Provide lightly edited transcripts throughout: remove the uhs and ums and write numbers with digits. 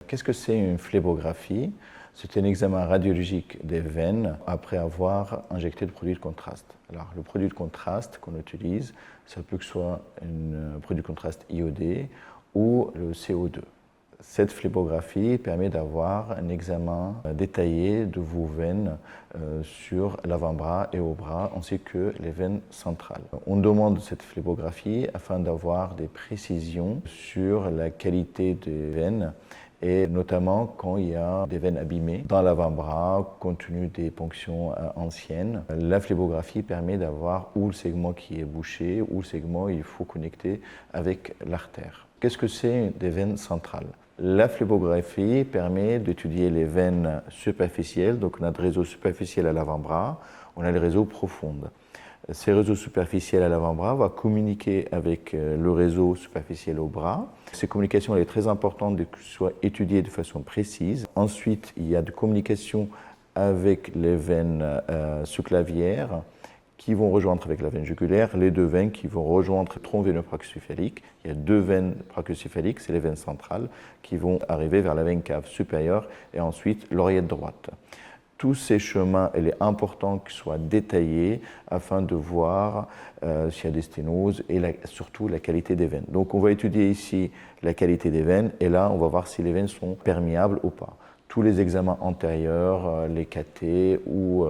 Qu'est-ce que c'est une phlébographie? C'est un examen radiologique des veines après avoir injecté le produit de contraste. Alors, le produit de contraste qu'on utilise, ça peut que ce soit un produit de contraste iodé ou le CO2. Cette phlébographie permet d'avoir un examen détaillé de vos veines sur l'avant-bras et au bras, ainsi que les veines centrales. On demande cette phlébographie afin d'avoir des précisions sur la qualité des veines, et notamment quand il y a des veines abîmées dans l'avant-bras compte tenu des ponctions anciennes. La phlébographie permet d'avoir où le segment qui est bouché, où le segment il faut connecter avec l'artère. Qu'est-ce que c'est des veines centrales? La phlébographie permet d'étudier les veines superficielles, donc on a le réseau superficiel à l'avant-bras, on a le réseau profond. Ces réseaux superficiels à l'avant-bras vont communiquer avec le réseau superficiel au bras. Ces communications, elle est très importante de soient étudiées de façon précise. Ensuite, il y a de communication avec les veines sous-clavières qui vont rejoindre avec la veine jugulaire, les deux veines qui vont rejoindre le tronc veineux brachiocéphalique. Il y a deux veines brachiocéphaliques, c'est les veines centrales, qui vont arriver vers la veine cave supérieure et ensuite l'oreillette droite. Tous ces chemins, il est important qu'ils soient détaillés afin de voir s'il y a des sténoses et surtout la qualité des veines. Donc on va étudier ici la qualité des veines et là on va voir si les veines sont perméables ou pas. Tous les examens antérieurs, les KT ou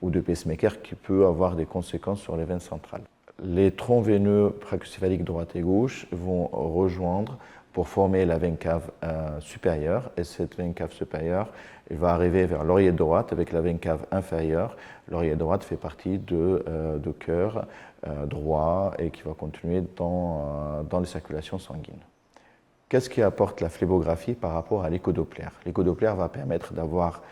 de pacemaker qui peuvent avoir des conséquences sur les veines centrales. Les troncs veineux brachiocéphaliques droite et gauche vont rejoindre pour former la veine cave supérieure, et cette veine cave supérieure elle va arriver vers l'oreillette droite avec la veine cave inférieure. L'oreillette droite fait partie de cœur droit et qui va continuer dans les circulations sanguines. Qu'est-ce qui apporte la phlébographie par rapport à l'échodoppler? L'échodoppler va permettre d'avoir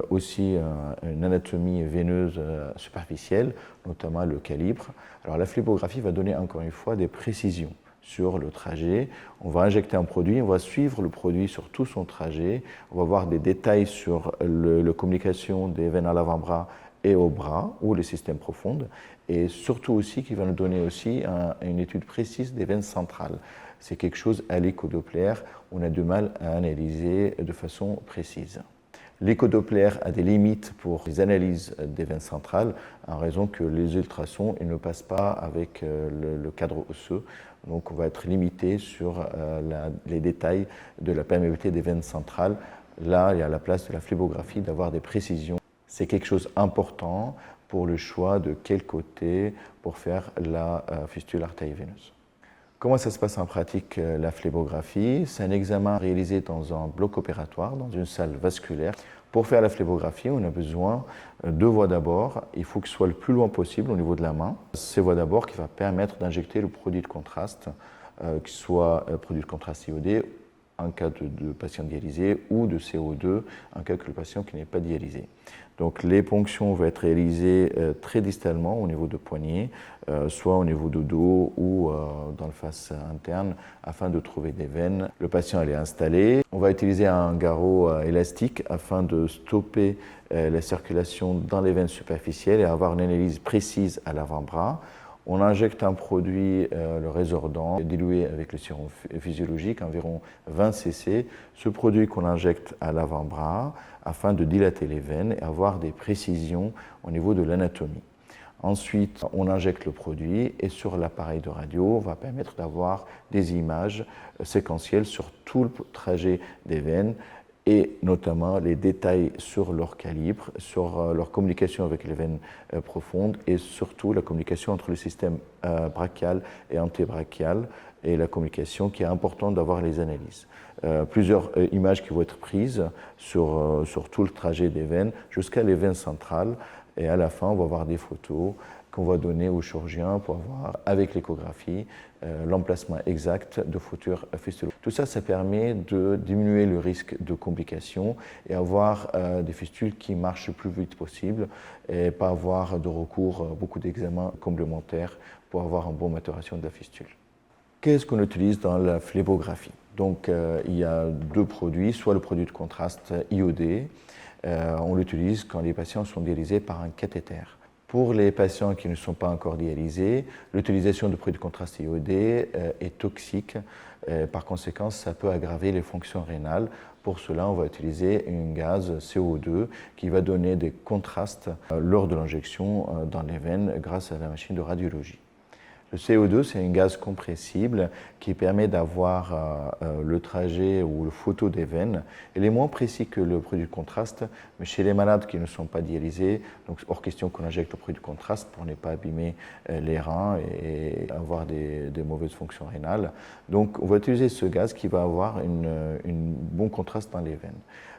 aussi une anatomie veineuse superficielle, notamment le calibre. Alors la phlébographie va donner encore une fois des précisions sur le trajet. On va injecter un produit, on va suivre le produit sur tout son trajet, on va voir des détails sur la communication des veines à l'avant-bras et au bras ou les systèmes profonds, et surtout aussi qui va nous donner aussi une étude précise des veines centrales. C'est quelque chose à l'échodoppler, on a du mal à analyser de façon précise. L'échodoppler a des limites pour les analyses des veines centrales en raison que les ultrasons ne passent pas avec le cadre osseux. Donc on va être limité sur les détails de la perméabilité des veines centrales. Là, il y a la place de la phlébographie d'avoir des précisions. C'est quelque chose d'important pour le choix de quel côté pour faire la fistule artério-veineuse. Comment ça se passe en pratique, la phlébographie? C'est un examen réalisé dans un bloc opératoire, dans une salle vasculaire. Pour faire la phlébographie, on a besoin de deux voies d'abord. Il faut que ce soit le plus loin possible au niveau de la main. C'est voie d'abord qui va permettre d'injecter le produit de contraste, que ce soit produit de contraste iodé en cas de patient dialysé ou de CO2 en cas que le patient qui n'est pas dialysé. Donc les ponctions vont être réalisées très distalement au niveau de poignet, soit au niveau du dos ou dans le face interne afin de trouver des veines. Le patient est installé. On va utiliser un garrot élastique afin de stopper la circulation dans les veines superficielles et avoir une analyse précise à l'avant-bras. On injecte un produit, le Résordan, dilué avec le sérum physiologique, environ 20 cc. Ce produit qu'on injecte à l'avant-bras afin de dilater les veines et avoir des précisions au niveau de l'anatomie. Ensuite, on injecte le produit et sur l'appareil de radio, on va permettre d'avoir des images séquentielles sur tout le trajet des veines et notamment les détails sur leur calibre, sur leur communication avec les veines profondes et surtout la communication entre le système brachial et antébrachial et la communication qui est importante d'avoir les analyses. Plusieurs images qui vont être prises sur tout le trajet des veines jusqu'à les veines centrales et à la fin on va avoir des photos qu'on va donner au chirurgien pour avoir avec l'échographie l'emplacement exact de futures fistules. Tout ça, ça permet de diminuer le risque de complications et avoir des fistules qui marchent le plus vite possible et pas avoir de recours à beaucoup d'examens complémentaires pour avoir une bonne maturation de la fistule. Qu'est-ce qu'on utilise dans la phlébographie? Donc il y a deux produits, soit le produit de contraste iodé, on l'utilise quand les patients sont dialysés par un cathéter. Pour les patients qui ne sont pas encore dialysés, l'utilisation de produits de contraste iodé est toxique. Par conséquent, ça peut aggraver les fonctions rénales. Pour cela, on va utiliser un gaz CO2 qui va donner des contrastes lors de l'injection dans les veines grâce à la machine de radiologie. Le CO2, c'est un gaz compressible qui permet d'avoir le trajet ou le photo des veines. Il est moins précis que le produit de contraste, mais chez les malades qui ne sont pas dialysés, donc hors question qu'on injecte le produit de contraste pour ne pas abîmer les reins et avoir des mauvaises fonctions rénales. Donc on va utiliser ce gaz qui va avoir un bon contraste dans les veines.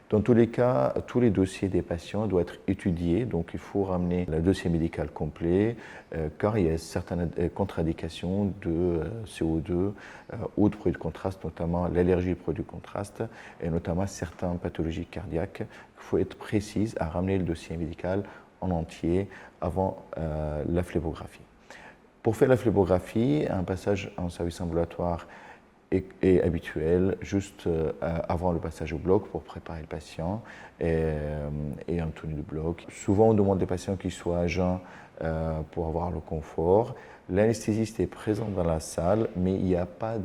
Dans tous les cas, tous les dossiers des patients doivent être étudiés, donc il faut ramener le dossier médical complet, car il y a certaines contre-indications de CO2 ou de produits de contraste, notamment l'allergie aux produits de contraste et notamment certaines pathologies cardiaques. Il faut être précis à ramener le dossier médical en entier avant la phlébographie. Pour faire la phlébographie, un passage en service ambulatoire est habituel juste avant le passage au bloc pour préparer le patient et en tenue de bloc. Souvent, on demande des patients qui soient à jeun pour avoir le confort. L'anesthésiste est présent dans la salle, mais il n'y a pas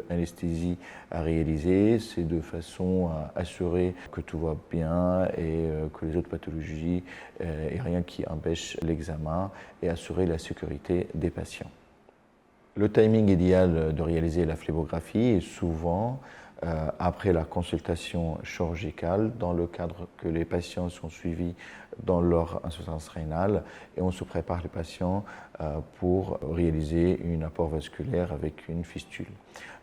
d'anesthésie à réaliser. C'est de façon à assurer que tout va bien et que les autres pathologies, il n'y a rien qui empêche l'examen et assurer la sécurité des patients. Le timing idéal de réaliser la phlébographie est souvent après la consultation chirurgicale, dans le cadre que les patients sont suivis dans leur insuffisance rénale et on se prépare les patients pour réaliser un apport vasculaire avec une fistule.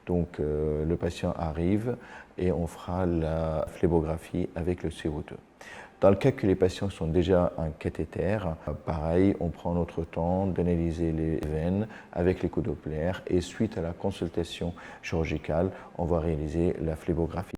Donc le patient arrive et on fera la phlébographie avec le CO2. Dans le cas que les patients sont déjà en cathéter, pareil, on prend notre temps d'analyser les veines avec l'écho Doppler et suite à la consultation chirurgicale, on va réaliser la phlébographie.